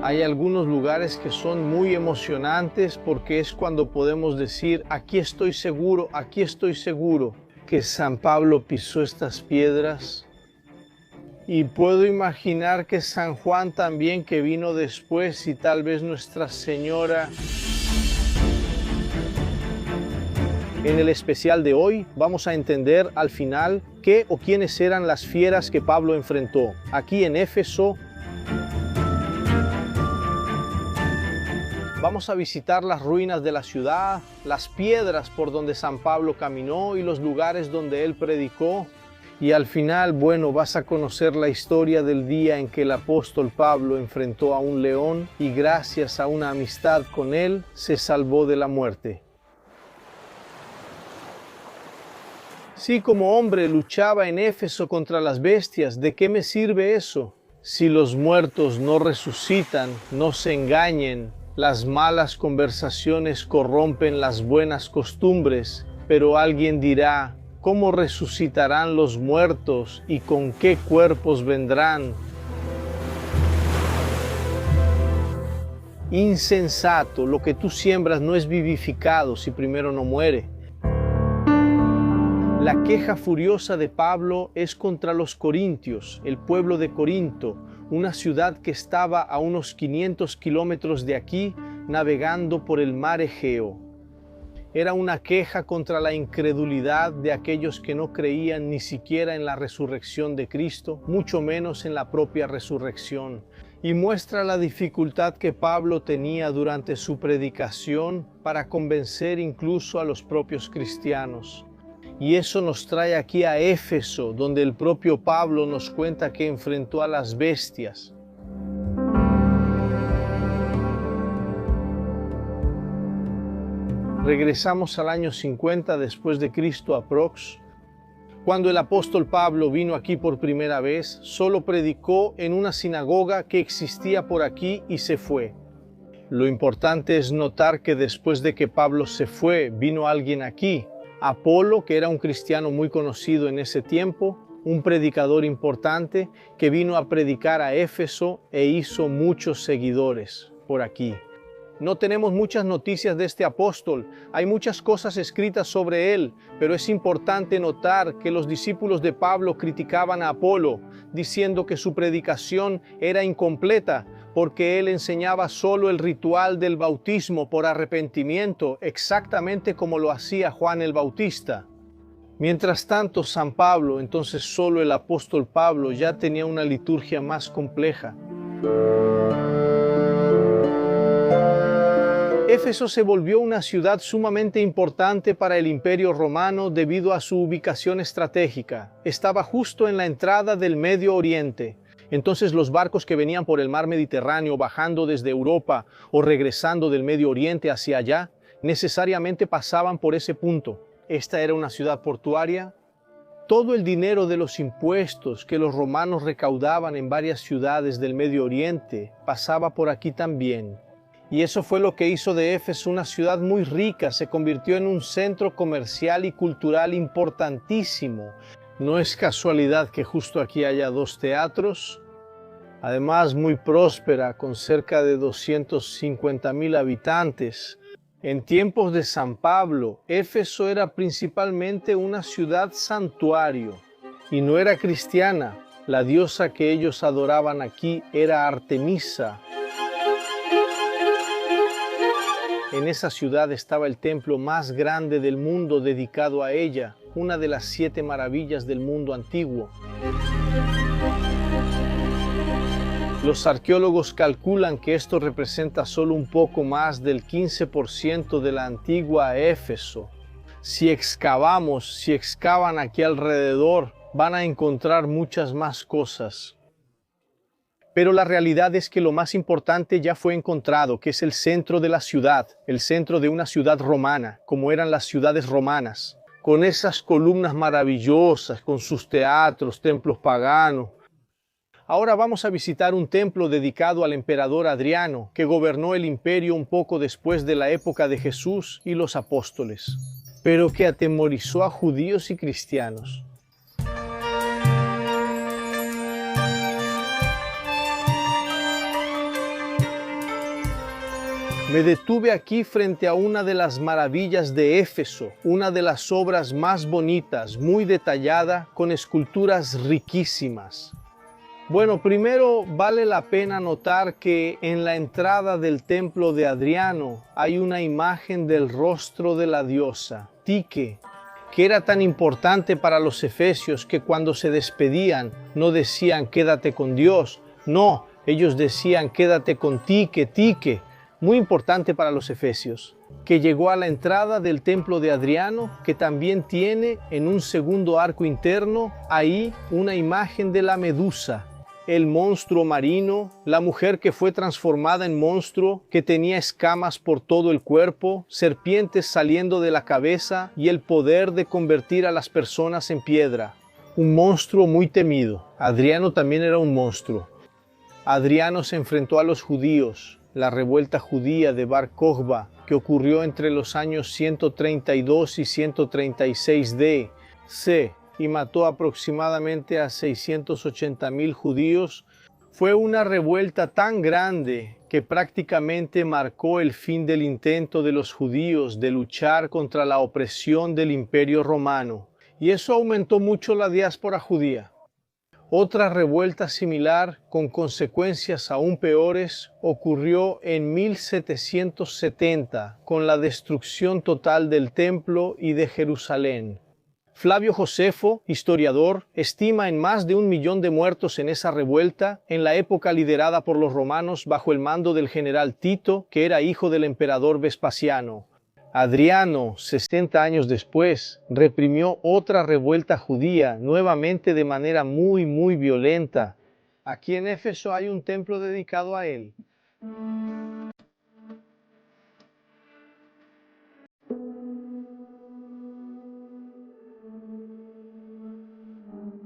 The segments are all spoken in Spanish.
Hay algunos lugares que son muy emocionantes porque es cuando podemos decir, aquí estoy seguro que San Pablo pisó estas piedras. Y puedo imaginar que San Juan también, que vino después, y tal vez Nuestra Señora. En el especial de hoy vamos a entender al final qué o quiénes eran las fieras que Pablo enfrentó aquí en Éfeso. Vamos a visitar las ruinas de la ciudad, las piedras por donde San Pablo caminó y los lugares donde él predicó. Y al final, bueno, vas a conocer la historia del día en que el apóstol Pablo enfrentó a un león y gracias a una amistad con él se salvó de la muerte. Si como hombre luchaba en Éfeso contra las bestias, ¿de qué me sirve eso? Si los muertos no resucitan, no se engañen. Las malas conversaciones corrompen las buenas costumbres, pero alguien dirá, ¿cómo resucitarán los muertos y con qué cuerpos vendrán? Insensato, lo que tú siembras no es vivificado si primero no muere. La queja furiosa de Pablo es contra los corintios, el pueblo de Corinto, una ciudad que estaba a unos 500 kilómetros de aquí, navegando por el mar Egeo. Era una queja contra la incredulidad de aquellos que no creían ni siquiera en la resurrección de Cristo, mucho menos en la propia resurrección, y muestra la dificultad que Pablo tenía durante su predicación para convencer incluso a los propios cristianos. Y eso nos trae aquí a Éfeso, donde el propio Pablo nos cuenta que enfrentó a las bestias. Regresamos al año 50 después de Cristo aprox. Cuando el apóstol Pablo vino aquí por primera vez, solo predicó en una sinagoga que existía por aquí y se fue. Lo importante es notar que después de que Pablo se fue, vino alguien aquí. Apolo, que era un cristiano muy conocido en ese tiempo, un predicador importante que vino a predicar a Éfeso e hizo muchos seguidores por aquí. No tenemos muchas noticias de este apóstol, hay muchas cosas escritas sobre él, pero es importante notar que los discípulos de Pablo criticaban a Apolo, diciendo que su predicación era incompleta, porque él enseñaba solo el ritual del bautismo por arrepentimiento, exactamente como lo hacía Juan el Bautista. Mientras tanto, San Pablo, entonces solo el apóstol Pablo, ya tenía una liturgia más compleja. Éfeso se volvió una ciudad sumamente importante para el Imperio Romano debido a su ubicación estratégica. Estaba justo en la entrada del Medio Oriente. Entonces los barcos que venían por el mar Mediterráneo bajando desde Europa o regresando del Medio Oriente hacia allá, necesariamente pasaban por ese punto. Esta era una ciudad portuaria. Todo el dinero de los impuestos que los romanos recaudaban en varias ciudades del Medio Oriente pasaba por aquí también. Y eso fue lo que hizo de Éfeso una ciudad muy rica, se convirtió en un centro comercial y cultural importantísimo. No es casualidad que justo aquí haya dos teatros, además muy próspera, con cerca de 250,000 habitantes. En tiempos de San Pablo, Éfeso era principalmente una ciudad santuario y no era cristiana. La diosa que ellos adoraban aquí era Artemisa. En esa ciudad estaba el templo más grande del mundo dedicado a ella, una de las 7 maravillas del mundo antiguo. Los arqueólogos calculan que esto representa solo un poco más del 15% de la antigua Éfeso. Si excavan aquí alrededor, van a encontrar muchas más cosas. Pero la realidad es que lo más importante ya fue encontrado, que es el centro de la ciudad, el centro de una ciudad romana, como eran las ciudades romanas, con esas columnas maravillosas, con sus teatros, templos paganos. Ahora vamos a visitar un templo dedicado al emperador Adriano, que gobernó el imperio un poco después de la época de Jesús y los apóstoles, pero que atemorizó a judíos y cristianos. Me detuve aquí frente a una de las maravillas de Éfeso, una de las obras más bonitas, muy detallada, con esculturas riquísimas. Bueno, primero vale la pena notar que en la entrada del templo de Adriano hay una imagen del rostro de la diosa, Tique, que era tan importante para los efesios que cuando se despedían no decían quédate con Dios, no, ellos decían quédate con Tique, Tique, muy importante para los efesios, que llegó a la entrada del templo de Adriano, que también tiene en un segundo arco interno ahí una imagen de la Medusa, el monstruo marino, la mujer que fue transformada en monstruo, que tenía escamas por todo el cuerpo, serpientes saliendo de la cabeza y el poder de convertir a las personas en piedra. Un monstruo muy temido. Adriano también era un monstruo. Adriano se enfrentó a los judíos, la revuelta judía de Bar Kokhba, que ocurrió entre los años 132 y 136 d.C., y mató aproximadamente a 680,000 judíos, fue una revuelta tan grande que prácticamente marcó el fin del intento de los judíos de luchar contra la opresión del Imperio Romano, y eso aumentó mucho la diáspora judía. Otra revuelta similar, con consecuencias aún peores, ocurrió en 1770, con la destrucción total del templo y de Jerusalén. Flavio Josefo, historiador, estima en más de 1 millón de muertos en esa revuelta, en la época liderada por los romanos bajo el mando del general Tito, que era hijo del emperador Vespasiano. Adriano, 60 años después, reprimió otra revuelta judía, nuevamente de manera muy violenta. Aquí en Éfeso hay un templo dedicado a él.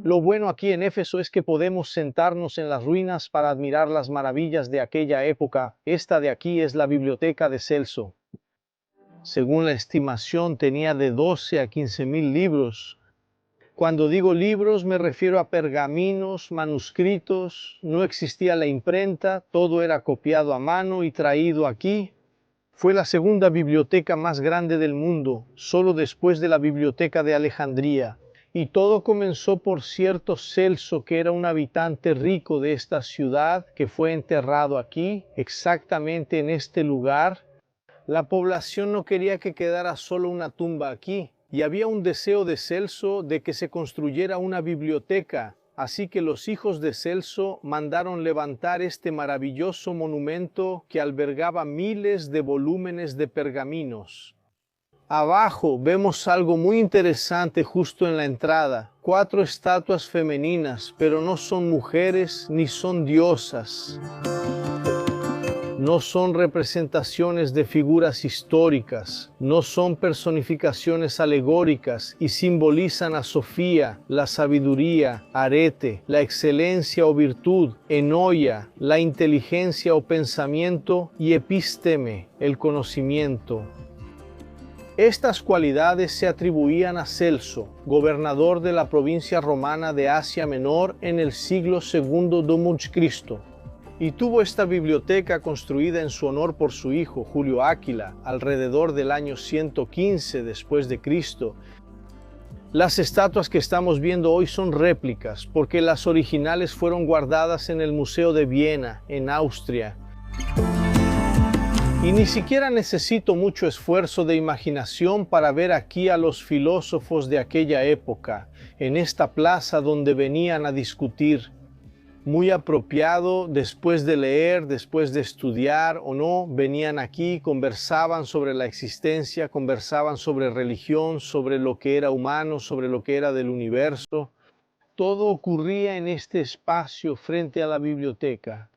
Lo bueno aquí en Éfeso es que podemos sentarnos en las ruinas para admirar las maravillas de aquella época. Esta de aquí es la biblioteca de Celso. Según la estimación, tenía de 12 a 15,000 libros. Cuando digo libros me refiero a pergaminos, manuscritos, no existía la imprenta, todo era copiado a mano y traído aquí. Fue la segunda biblioteca más grande del mundo, solo después de la biblioteca de Alejandría. Y todo comenzó por cierto Celso, que era un habitante rico de esta ciudad, que fue enterrado aquí, exactamente en este lugar. La población no quería que quedara solo una tumba aquí, y había un deseo de Celso de que se construyera una biblioteca, así que los hijos de Celso mandaron levantar este maravilloso monumento que albergaba miles de volúmenes de pergaminos. Abajo vemos algo muy interesante justo en la entrada. 4 estatuas femeninas, pero no son mujeres ni son diosas. No son representaciones de figuras históricas, no son personificaciones alegóricas y simbolizan a Sofía, la sabiduría, Arete, la excelencia o virtud, Enoia, la inteligencia o pensamiento y Episteme, el conocimiento. Estas cualidades se atribuían a Celso, gobernador de la provincia romana de Asia Menor en el siglo II d.C., y tuvo esta biblioteca construida en su honor por su hijo Julio Áquila alrededor del año 115 después de Cristo. Las estatuas que estamos viendo hoy son réplicas porque las originales fueron guardadas en el Museo de Viena, en Austria. Y ni siquiera necesito mucho esfuerzo de imaginación para ver aquí a los filósofos de aquella época, en esta plaza donde venían a discutir. Muy apropiado, después de leer, después de estudiar o no, venían aquí, conversaban sobre la existencia, conversaban sobre religión, sobre lo que era humano, sobre lo que era del universo. Todo ocurría en este espacio frente a la biblioteca.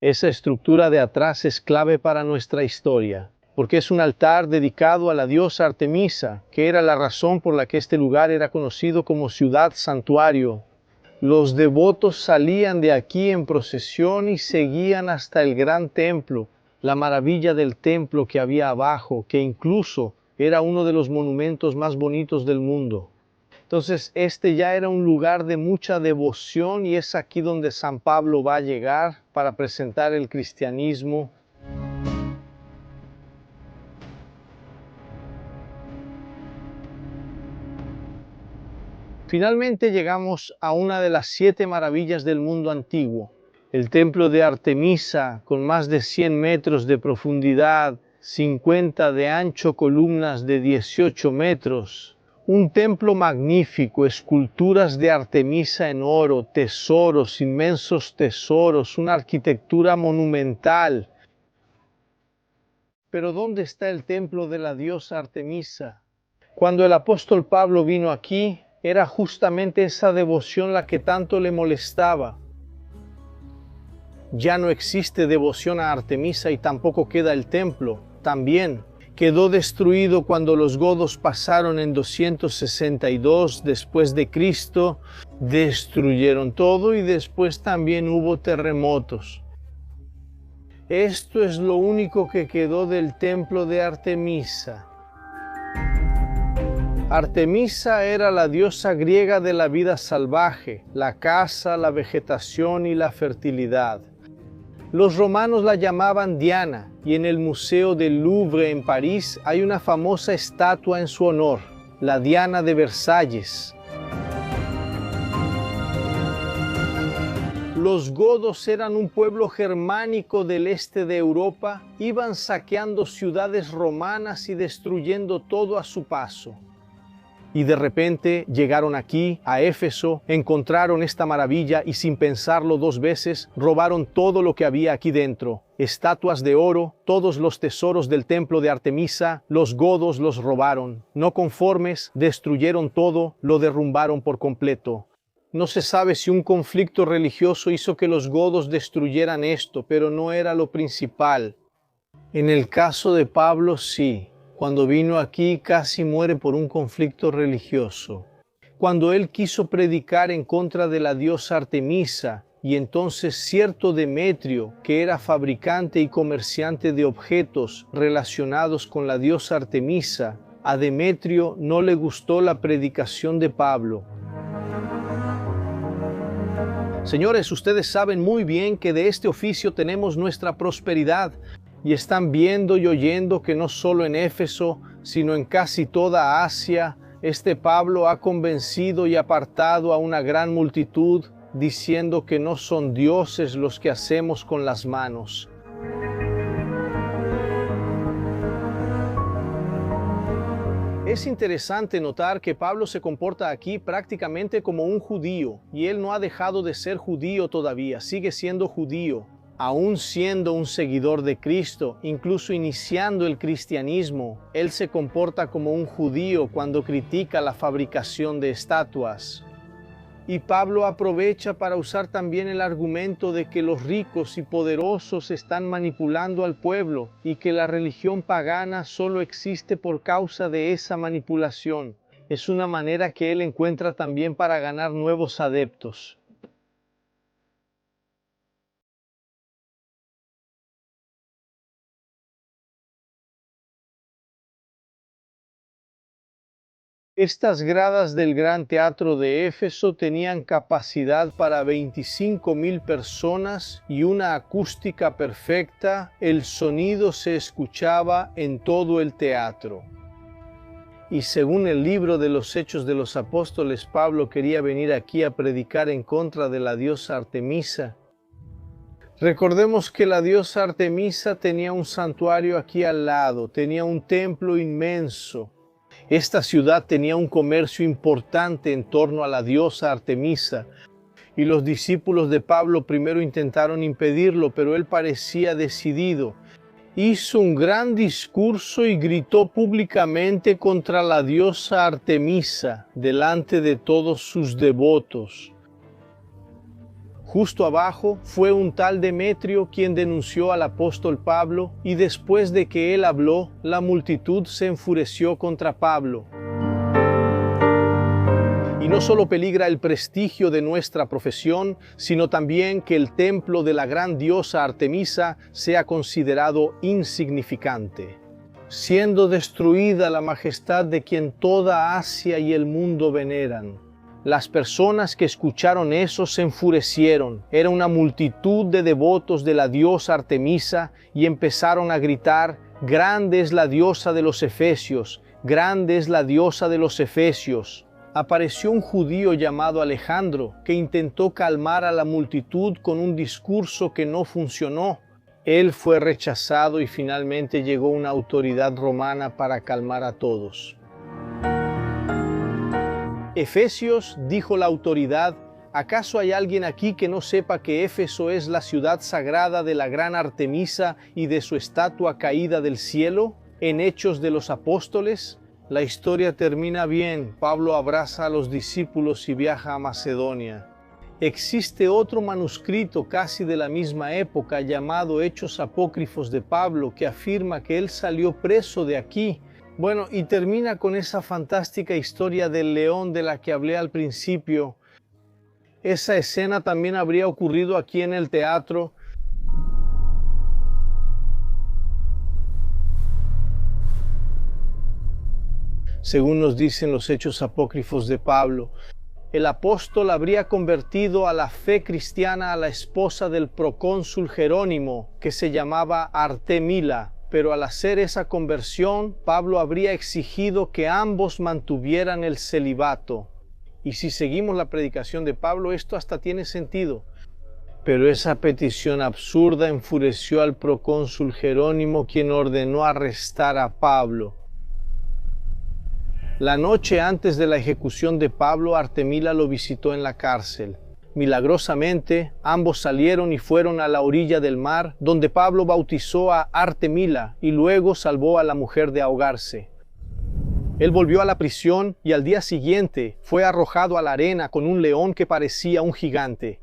Esa estructura de atrás es clave para nuestra historia, porque es un altar dedicado a la diosa Artemisa, que era la razón por la que este lugar era conocido como ciudad santuario. Los devotos salían de aquí en procesión y seguían hasta el gran templo, la maravilla del templo que había abajo, que incluso era uno de los monumentos más bonitos del mundo. Entonces este ya era un lugar de mucha devoción y es aquí donde San Pablo va a llegar para presentar el cristianismo. Finalmente llegamos a una de las 7 maravillas del mundo antiguo, el templo de Artemisa, con más de 100 metros de profundidad, 50 de ancho, columnas de 18 metros. Un templo magnífico, esculturas de Artemisa en oro, tesoros, inmensos tesoros, una arquitectura monumental. Pero ¿dónde está el templo de la diosa Artemisa? Cuando el apóstol Pablo vino aquí, era justamente esa devoción la que tanto le molestaba. Ya no existe devoción a Artemisa y tampoco queda el templo. También quedó destruido cuando los godos pasaron en 262 después de Cristo, destruyeron todo y después también hubo terremotos. Esto es lo único que quedó del templo de Artemisa. Artemisa era la diosa griega de la vida salvaje, la caza, la vegetación y la fertilidad. Los romanos la llamaban Diana y en el Museo del Louvre en París hay una famosa estatua en su honor, la Diana de Versalles. Los godos eran un pueblo germánico del este de Europa, iban saqueando ciudades romanas y destruyendo todo a su paso. Y de repente llegaron aquí, a Éfeso, encontraron esta maravilla y sin pensarlo 2 veces, robaron todo lo que había aquí dentro. Estatuas de oro, todos los tesoros del templo de Artemisa, los godos los robaron. No conformes, destruyeron todo, lo derrumbaron por completo. No se sabe si un conflicto religioso hizo que los godos destruyeran esto, pero no era lo principal. En el caso de Pablo, sí. Cuando vino aquí casi muere por un conflicto religioso. Cuando él quiso predicar en contra de la diosa Artemisa, y entonces cierto Demetrio, que era fabricante y comerciante de objetos relacionados con la diosa Artemisa, a Demetrio no le gustó la predicación de Pablo. Señores, ustedes saben muy bien que de este oficio tenemos nuestra prosperidad. Y están viendo y oyendo que no solo en Éfeso, sino en casi toda Asia, este Pablo ha convencido y apartado a una gran multitud, diciendo que no son dioses los que hacemos con las manos. Es interesante notar que Pablo se comporta aquí prácticamente como un judío, y él no ha dejado de ser judío todavía, sigue siendo judío. Aún siendo un seguidor de Cristo, incluso iniciando el cristianismo, él se comporta como un judío cuando critica la fabricación de estatuas. Y Pablo aprovecha para usar también el argumento de que los ricos y poderosos están manipulando al pueblo y que la religión pagana solo existe por causa de esa manipulación. Es una manera que él encuentra también para ganar nuevos adeptos. Estas gradas del Gran Teatro de Éfeso tenían capacidad para 25,000 personas y una acústica perfecta. El sonido se escuchaba en todo el teatro. Y según el libro de los Hechos de los Apóstoles, Pablo quería venir aquí a predicar en contra de la diosa Artemisa. Recordemos que la diosa Artemisa tenía un santuario aquí al lado, tenía un templo inmenso. Esta ciudad tenía un comercio importante en torno a la diosa Artemisa, y los discípulos de Pablo primero intentaron impedirlo, pero él parecía decidido. Hizo un gran discurso y gritó públicamente contra la diosa Artemisa delante de todos sus devotos. Justo abajo fue un tal Demetrio quien denunció al apóstol Pablo, y después de que él habló, la multitud se enfureció contra Pablo. Y no solo peligra el prestigio de nuestra profesión, sino también que el templo de la gran diosa Artemisa sea considerado insignificante. siendo destruida la majestad de quien toda Asia y el mundo veneran. Las personas que escucharon eso se enfurecieron. Era una multitud de devotos de la diosa Artemisa y empezaron a gritar: «Grande es la diosa de los Efesios, grande es la diosa de los Efesios». Apareció un judío llamado Alejandro que intentó calmar a la multitud con un discurso que no funcionó. Él fue rechazado y finalmente llegó una autoridad romana para calmar a todos. Efesios, dijo la autoridad, ¿acaso hay alguien aquí que no sepa que Éfeso es la ciudad sagrada de la gran Artemisa y de su estatua caída del cielo? En Hechos de los Apóstoles, la historia termina bien. Pablo abraza a los discípulos y viaja a Macedonia. Existe otro manuscrito casi de la misma época llamado Hechos Apócrifos de Pablo que afirma que él salió preso de aquí. Bueno, y termina con esa fantástica historia del león de la que hablé al principio. Esa escena también habría ocurrido aquí en el teatro. Según nos dicen los Hechos Apócrifos de Pablo, el apóstol habría convertido a la fe cristiana a la esposa del procónsul Jerónimo, que se llamaba Artemila. Pero al hacer esa conversión, Pablo habría exigido que ambos mantuvieran el celibato. Y si seguimos la predicación de Pablo, esto hasta tiene sentido. Pero esa petición absurda enfureció al procónsul Jerónimo, quien ordenó arrestar a Pablo. La noche antes de la ejecución de Pablo, Artemila lo visitó en la cárcel. Milagrosamente, ambos salieron y fueron a la orilla del mar, donde Pablo bautizó a Artemila y luego salvó a la mujer de ahogarse. Él volvió a la prisión y al día siguiente fue arrojado a la arena con un león que parecía un gigante.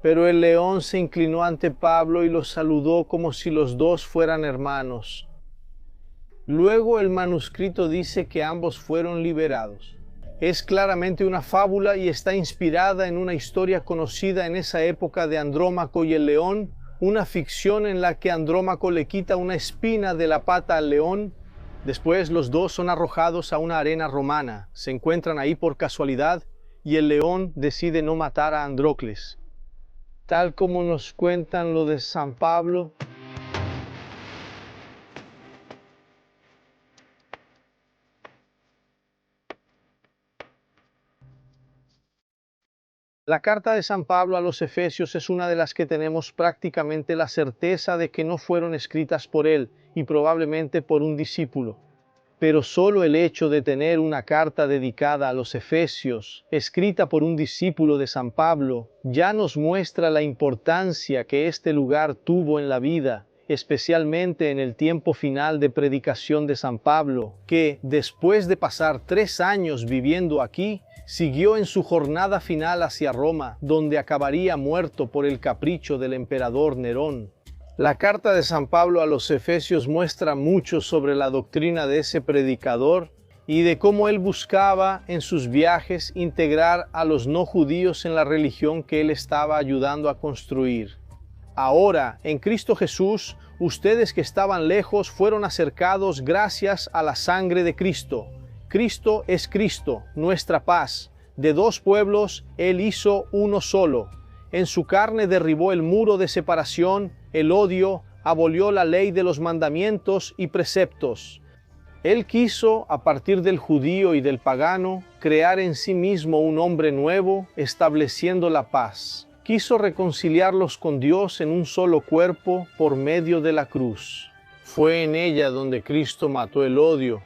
Pero el león se inclinó ante Pablo y lo saludó como si los dos fueran hermanos. Luego el manuscrito dice que ambos fueron liberados. Es claramente una fábula y está inspirada en una historia conocida en esa época de Andrómaco y el león, una ficción en la que Andrómaco le quita una espina de la pata al león. Después los dos son arrojados a una arena romana, se encuentran ahí por casualidad y el león decide no matar a Andrócles. Tal como nos cuentan lo de San Pablo. La carta de San Pablo a los Efesios es una de las que tenemos prácticamente la certeza de que no fueron escritas por él y probablemente por un discípulo. Pero solo el hecho de tener una carta dedicada a los Efesios, escrita por un discípulo de San Pablo, ya nos muestra la importancia que este lugar tuvo en la vida, especialmente en el tiempo final de predicación de San Pablo, que, después de pasar 3 años viviendo aquí, siguió en su jornada final hacia Roma, donde acabaría muerto por el capricho del emperador Nerón. La carta de San Pablo a los Efesios muestra mucho sobre la doctrina de ese predicador y de cómo él buscaba en sus viajes integrar a los no judíos en la religión que él estaba ayudando a construir. Ahora, en Cristo Jesús, ustedes que estaban lejos fueron acercados gracias a la sangre de Cristo. Cristo es Cristo, nuestra paz. De 2 pueblos, Él hizo uno solo. En su carne derribó el muro de separación, el odio, abolió la ley de los mandamientos y preceptos. Él quiso, a partir del judío y del pagano, crear en sí mismo un hombre nuevo, estableciendo la paz. Quiso reconciliarlos con Dios en un solo cuerpo por medio de la cruz. Fue en ella donde Cristo mató el odio.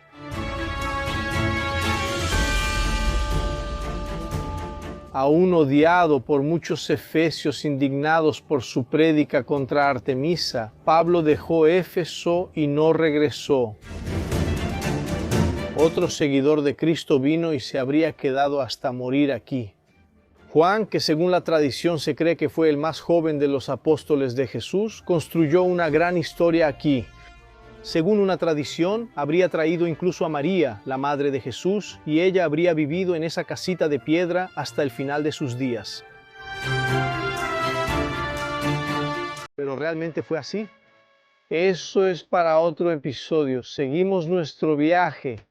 Aún odiado por muchos efesios indignados por su prédica contra Artemisa, Pablo dejó Éfeso y no regresó. Otro seguidor de Cristo vino y se habría quedado hasta morir aquí. Juan, que según la tradición se cree que fue el más joven de los apóstoles de Jesús, construyó una gran historia aquí. Según una tradición, habría traído incluso a María, la madre de Jesús, y ella habría vivido en esa casita de piedra hasta el final de sus días. ¿Pero realmente fue así? Eso es para otro episodio. Seguimos nuestro viaje